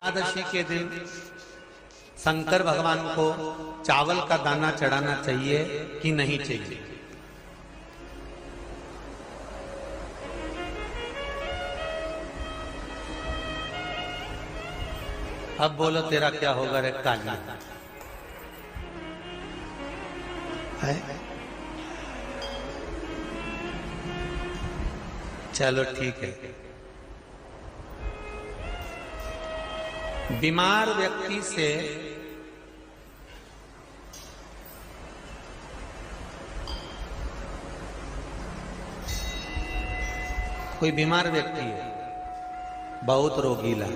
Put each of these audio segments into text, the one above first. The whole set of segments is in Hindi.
एकादशी के दिन शंकर भगवान को चावल का दाना चढ़ाना चाहिए कि नहीं चाहिए? अब बोलो तेरा क्या होगा रे काली? चलो ठीक है। बीमार व्यक्ति से कोई बीमार व्यक्ति है, बहुत रोगीला,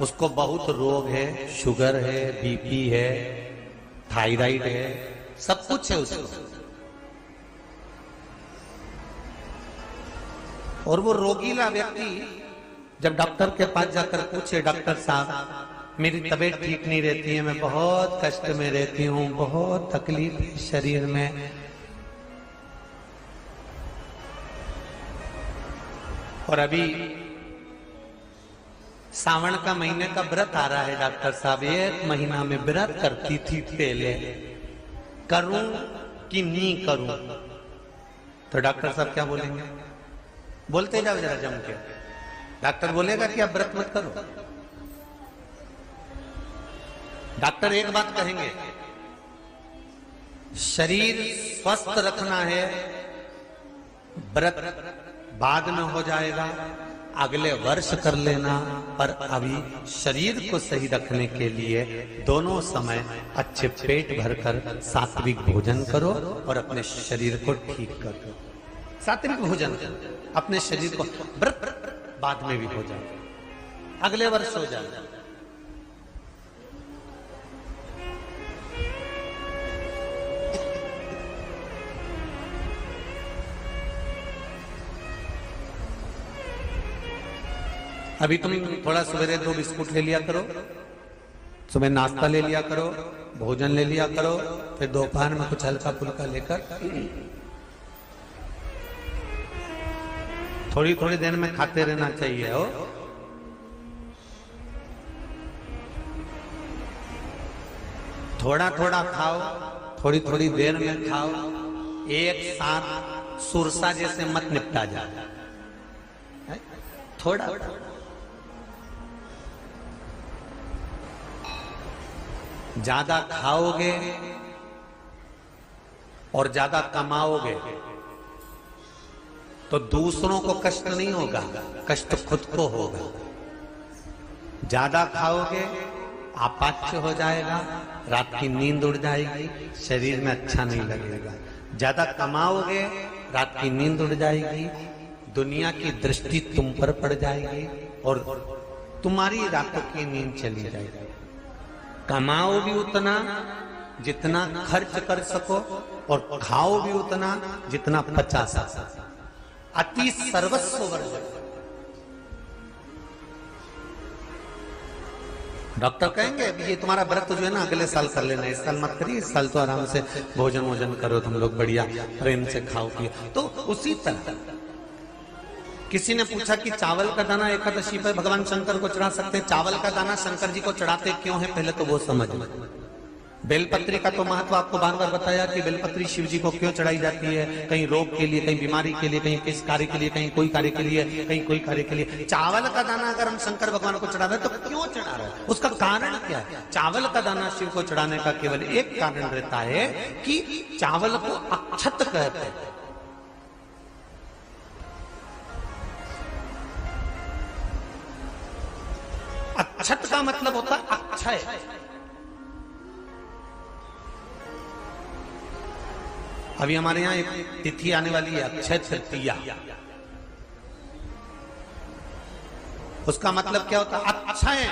उसको बहुत रोग है, शुगर है, बीपी है, थायराइड है, सब कुछ है उसको, और वो रोगीला व्यक्ति जब डॉक्टर के पास जाकर पूछे, डॉक्टर साहब मेरी तबीयत ठीक नहीं रहती है, मैं बहुत कष्ट में रहती हूँ, बहुत तकलीफ है शरीर में, और अभी सावन का महीने का व्रत आ रहा है डॉक्टर साहब, 1 महीना में व्रत करती थी पहले, करूं कि नहीं करूं? तो डॉक्टर साहब क्या बोलेंगे? बोलते जाओ जरा जम के। डॉक्टर बोलेगा कि आप व्रत मत करो। डॉक्टर एक बात कहेंगे, शरीर स्वस्थ रखना है, व्रत बाद में हो जाएगा, अगले वर्ष कर लेना, पर अभी शरीर को सही रखने के लिए दोनों समय अच्छे पेट भरकर सात्विक भोजन करो और अपने शरीर को ठीक करो। सात्विक भोजन अपने शरीर को, व्रत बाद में भी हो जाए, अगले वर्ष हो जाए। अभी तुम थोड़ा सवेरे 2 बिस्कुट ले लिया करो, सुबह नाश्ता ले लिया करो, भोजन ले लिया करो, फिर दोपहर में कुछ हल्का फुल्का लेकर थोड़ी थोड़ी देर में खाते रहना चाहिए हो। थोड़ा थोड़ा खाओ, थोड़ी थोड़ी देर में खाओ, एक साथ सुरसा जैसे मत निपटा जाए, थोड़ा ज्यादा खाओगे और ज्यादा कमाओगे तो दूसरों को कष्ट नहीं होगा, कष्ट खुद को होगा। ज्यादा खाओगे अपाच्य हो जाएगा, रात की नींद उड़ जाएगी, शरीर में अच्छा नहीं लगेगा। ज्यादा कमाओगे, रात की नींद उड़ जाएगी, दुनिया की दृष्टि तुम पर पड़ जाएगी और तुम्हारी रातों की नींद चली जाएगी। कमाओ भी उतना जितना खर्च कर सको और खाओ भी उतना जितना पचा सको। अति सर्वस्व वर्जन। डॉक्टर कहेंगे ये तुम्हारा व्रत जो है ना अगले साल कर लेना, इस साल मत करिए, इस साल तो आराम से भोजन वोजन करो तुम लोग, बढ़िया प्रेम से खाओ पियो। तो उसी तरह किसी ने पूछा कि चावल का दाना एकादशी पर भगवान शंकर को चढ़ा सकते हैं? चावल का दाना शंकर जी को चढ़ाते क्यों है, पहले तो वो समझ लो। बेलपत्री का तो महत्व आपको बार बार बताया कि बेलपत्री शिव जी को क्यों चढ़ाई जाती है, कहीं रोग के लिए, कहीं बीमारी के लिए, कहीं किस कार्य के लिए, कहीं कोई कार्य के लिए, कहीं कोई कार्य के लिए। चावल का दाना अगर हम शंकर भगवान को चढ़ा रहे हैं तो क्यों चढ़ा रहे हैं, उसका कारण क्या है? चावल का दाना शिव को चढ़ाने का केवल एक कारण रहता है कि चावल को अक्षत कहते हैं। अक्षत का मतलब होता है अक्षय। अभी हमारे यहां एक तिथि आने वाली है, अक्षय तृतीया। उसका मतलब क्या होता है? अक्षय,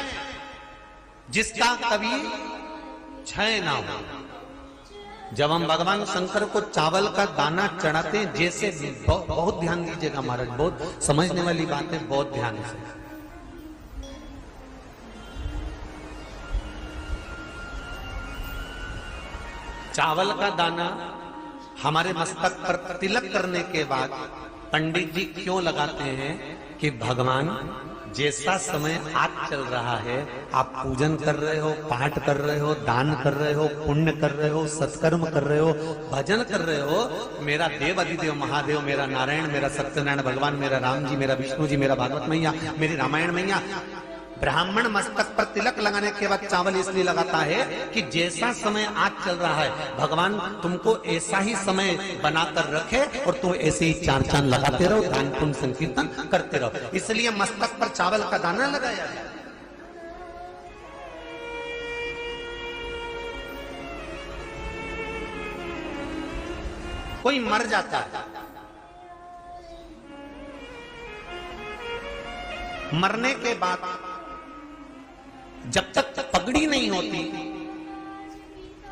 जिसका कभी क्षय ना हो। जब हम भगवान शंकर को चावल का दाना चढ़ाते हैं, जैसे बहुत ध्यान दीजिएगा महाराज, बहुत समझने वाली बात है, बहुत ध्यान से। चावल का दाना हमारे मस्तक पर तिलक करने के बाद पंडित जी क्यों लगाते हैं कि भगवान जैसा समय आज चल रहा है, आप पूजन कर रहे हो, पाठ कर रहे हो, दान कर रहे हो, पुण्य कर रहे हो, सत्कर्म कर रहे हो, भजन कर रहे हो, मेरा देव अधिदेव महादेव, मेरा नारायण, मेरा सत्यनारायण भगवान, मेरा राम जी, मेरा विष्णु जी, मेरा भागवत मैया, मेरी रामायण मैया। ब्राह्मण मस्तक पर तिलक लगाने के बाद चावल इसलिए लगाता है कि जैसा समय आज चल रहा है, भगवान तुमको ऐसा ही समय बनाकर रखे और तुम ऐसे ही चार चांद लगाते रहो, दान पुण्य संकीर्तन करते रहो, इसलिए मस्तक पर चावल का दाना लगाया है। कोई मर जाता है, मरने के बाद जब तक पगड़ी नहीं होती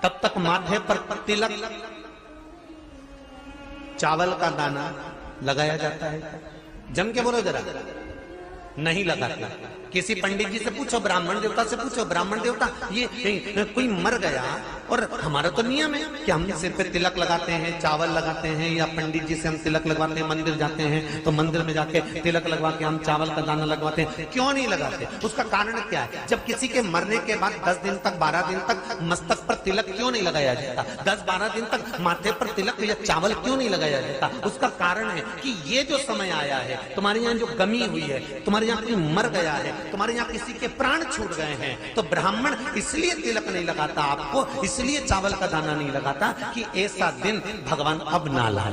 तब तक माथे पर तिलक, चावल का दाना लगाया जाता है। जम के बोलो जरा, नहीं लगाता। किसी पंडित जी से पूछो, ब्राह्मण देवता से पूछो, ब्राह्मण देवता ये कोई मर गया, और हमारा तो नियम है कि हम सिर पे तिलक लगाते हैं, चावल लगाते हैं, या पंडित जी से हम तिलक लगवाते हैं, मंदिर जाते हैं तो मंदिर में जाके तिलक लगवा के हम चावल का दाना लगवाते हैं। क्यों नहीं लगाते? उसका कारण क्या है? जब किसी के मरने के बाद 10 दिन तक, 12 दिन तक मस्तक पर तिलक क्यों नहीं लगाया जाता? 10-12 दिन तक माथे पर तिलक या चावल क्यों नहीं लगाया जाता? उसका कारण है कि ये जो समय आया है, तुम्हारे यहाँ जो गमी हुई है, तुम्हारे यहाँ कोई मर गया है, तुम्हारे यहाँ किसी के प्राण छूट गए हैं, तो ब्राह्मण इसलिए तिलक नहीं लगाता आपको, इसलिए चावल का दाना नहीं लगाता कि ऐसा दिन भगवान अब ना लाए,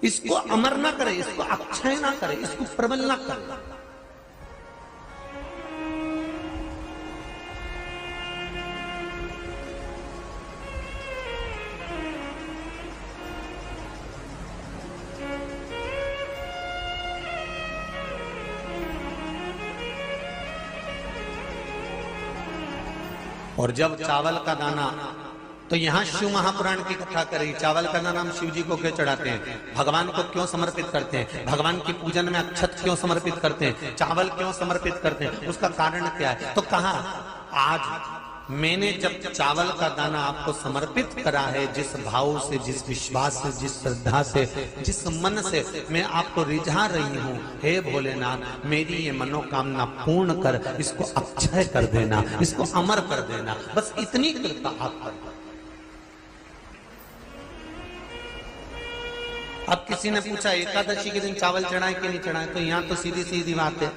इसको अमर ना करे, इसको अक्षय ना करे, इसको प्रबल ना करे। और जब चावल का दाना, तो यहां शिव महापुराण की कथा करी, चावल का दाना हम शिव जी को क्यों चढ़ाते हैं, भगवान को क्यों समर्पित करते हैं, भगवान की पूजन में अक्षत क्यों समर्पित करते हैं, चावल क्यों समर्पित करते हैं, उसका कारण क्या है? तो कहा आज मैंने जब चावल का दाना आपको समर्पित करा है, जिस भाव से, जिस विश्वास से, जिस श्रद्धा से, जिस मन से मैं आपको रिझा रही हूँ, हे भोलेनाथ मेरी ये मनोकामना पूर्ण कर, इसको अक्षय कर देना, इसको अमर कर देना, बस इतनी कृपा आप कर। अब किसी ने पूछा एकादशी के दिन चावल चढ़ाए कि नहीं चढ़ाए, तो यहां तो सीधी सीधी बात है,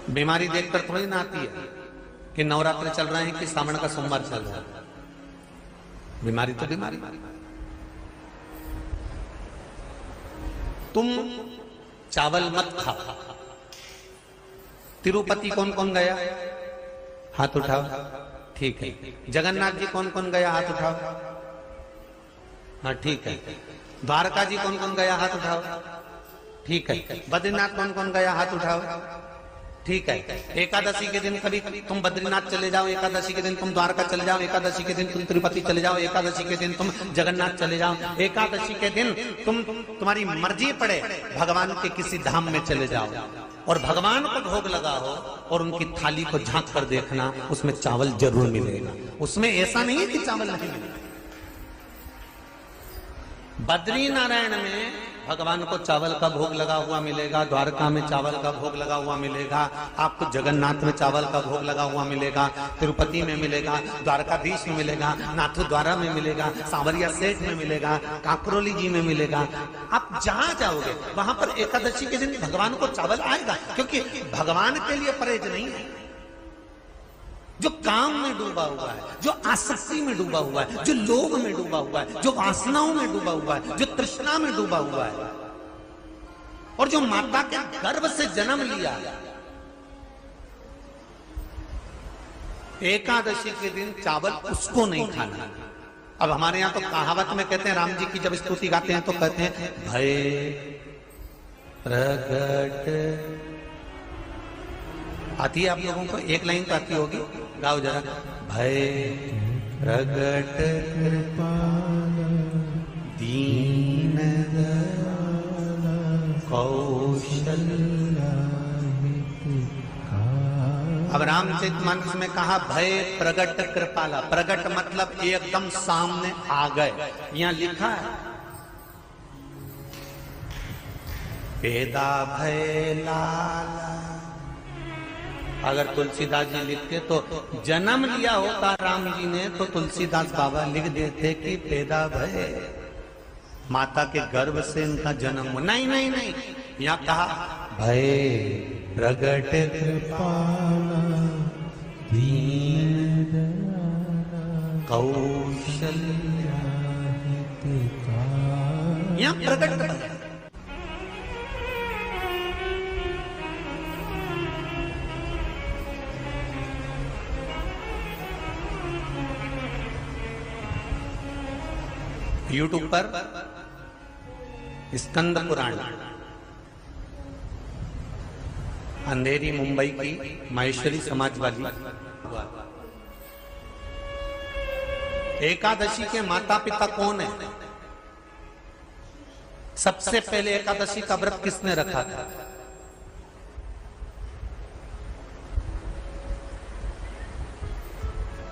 बीमारी देखकर थोड़ी ना आती है कि नवरात्र चल रहे हैं कि सावन का सोमवार चल रहा है, बीमारी तो बीमारी। तुम चावल मत खाओ। तिरुपति कौन कौन गया? हाथ उठाओ। ठीक है। जगन्नाथ जी कौन कौन गया? हाथ उठाओ। हाँ ठीक है। द्वारका जी कौन कौन गया? हाथ उठाओ। ठीक है। बद्रीनाथ कौन कौन गया? हाथ उठाओ। ठीक है। एकादशी के दिन कभी तुम बद्रीनाथ चले जाओ, एकादशी के दिन तुम द्वारका चले जाओ, एकादशी के दिन तुम तिरुपति चले जाओ, एकादशी के दिन तुम जगन्नाथ चले जाओ, एकादशी के दिन तुम्हारी मर्जी पड़े भगवान के किसी धाम में चले जाओ और भगवान को भोग लगाओ और उनकी थाली को झांक कर देखना, उसमें चावल जरूर मिलेगा। उसमें ऐसा नहीं है कि चावल नहीं मिलेगा। बद्री नारायण में भगवान को चावल का भोग लगा हुआ मिलेगा, द्वारका में चावल का भोग लगा हुआ मिलेगा, आपको जगन्नाथ में चावल का भोग लगा हुआ मिलेगा, तिरुपति में मिलेगा, द्वारकाधीश में मिलेगा, नाथद्वारा में मिलेगा, सांवरिया सेठ में मिलेगा, काकरोली जी में मिलेगा। आप जहां जाओगे वहां पर एकादशी के दिन भगवान को चावल आएगा, क्योंकि भगवान के लिए परहेज नहीं है। जो काम में डूबा हुआ है, जो आसक्ति में डूबा हुआ है, जो लोभ में डूबा हुआ है, जो वासनाओं में डूबा हुआ है, जो तृष्णा में डूबा हुआ है और जो माता के गर्भ से जन्म लिया, एकादशी के दिन चावल उसको नहीं खाना। अब हमारे यहां तो कहावत में कहते हैं, राम जी की जब स्तुति गाते हैं तो कहते हैं भय प्रगट। आती है आप लोगों को? एक लाइन तो आती होगी, गाओ जरा। भय प्रगट दीन कौशल। अब रामचरितमानस में कहा भय प्रगट कृपाला। प्रगट मतलब एकदम सामने आ गए। यहां लिखा है पेदा भय लाला। अगर तुलसीदास जी लिखते तो जन्म लिया होता राम जी ने तो तुलसीदास बाबा लिख देते कि पेदा भय, माता के गर्भ से इनका जन्म। नहीं नहीं नहीं, यहाँ कहा भय प्रगट कृपाला दीन कौशल्या, यहाँ प्रगट भय। यूट्यूब पर स्कंद पुराण, अंधेरी मुंबई की माहेश्वरी समाजवादी, एकादशी के माता पिता कौन है? सबसे पहले एकादशी का व्रत किसने रखा था?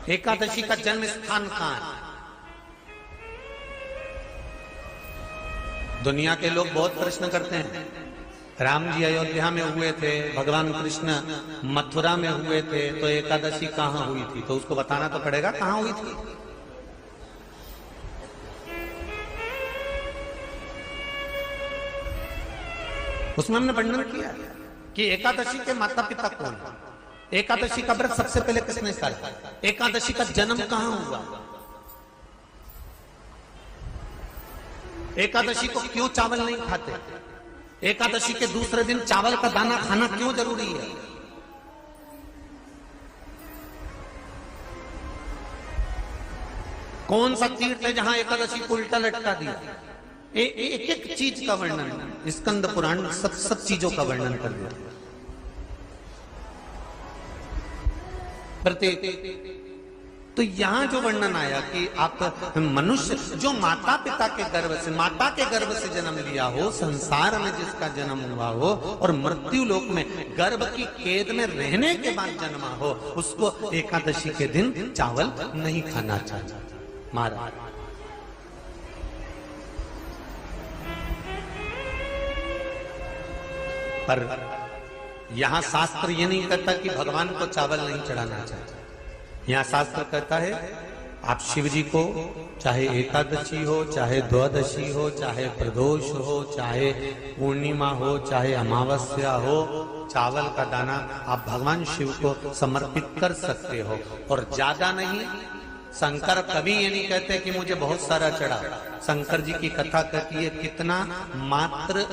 एकादशी का जन्म स्थान कहां है? दुनिया के लोग बहुत प्रश्न करते हैं, राम जी अयोध्या में हुए थे, भगवान कृष्ण मथुरा में हुए थे, तो एकादशी कहां हुई थी? तो उसको बताना तो पड़ेगा कहां हुई थी। उसमें हमने वर्णन किया कि एकादशी के माता पिता कौन है, एकादशी का व्रत सबसे पहले किसने किया, एकादशी का जन्म कहां हुआ, एकादशी को क्यों चावल नहीं खाते, एकादशी के दूसरे दिन चावल का दाना खाना क्यों जरूरी है। कौन सा तीर्थ है जहां एकादशी को उल्टा लटका दिया। एक एक चीज का वर्णन स्कंद पुराण सब चीजों का वर्णन कर दिया। प्रत्येक तो यहां जो वर्णन आया कि आप मनुष्य जो माता पिता के गर्भ से, माता के गर्भ से जन्म लिया हो, संसार में जिसका जन्म हुआ हो और मृत्यु लोक में गर्भ की कैद में रहने के बाद जन्मा हो, उसको एकादशी के दिन चावल नहीं खाना चाहिए। महाराज पर यहां शास्त्र ये नहीं कहता कि भगवान को चावल नहीं चढ़ाना चाहिए। यहां शास्त्र कहता है आप शिव जी को चाहे एकादशी हो, चाहे द्वादशी हो, चाहे प्रदोष हो, चाहे पूर्णिमा हो, चाहे अमावस्या हो, चावल का दाना आप भगवान शिव को समर्पित कर सकते हो और ज्यादा नहीं। शंकर कभी ये नहीं कहते कि मुझे बहुत सारा चढ़ा। शंकर जी की कथा कहती है कितना, मात्र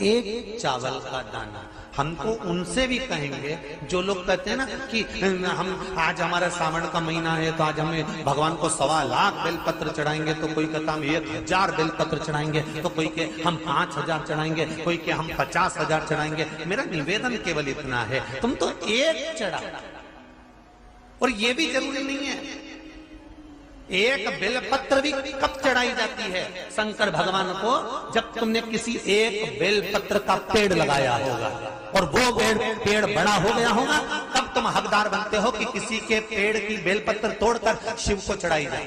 एक चावल का दाना। हमको उनसे भी कहेंगे जो लोग कहते हैं ना कि हम आज हमारा सावन का महीना है तो आज हमें भगवान को 1.25 लाख बेलपत्र चढ़ाएंगे, तो कोई कहता हम 1000 बेलपत्र चढ़ाएंगे, तो कोई के हम 5000 चढ़ाएंगे, कोई के हम 50,000 चढ़ाएंगे। मेरा निवेदन केवल इतना है, तुम तो एक चढ़ा। और ये भी जरूरी नहीं है एक बेलपत्र भी कब चढ़ाई जाती है शंकर भगवान को, जब तुमने किसी एक बेलपत्र का पेड़ लगाया होगा और वो पेड़ बड़ा हो गया होगा, तब तुम हकदार बनते हो कि किसी के पेड़ की बेलपत्र तोड़कर शिव को चढ़ाई जाए।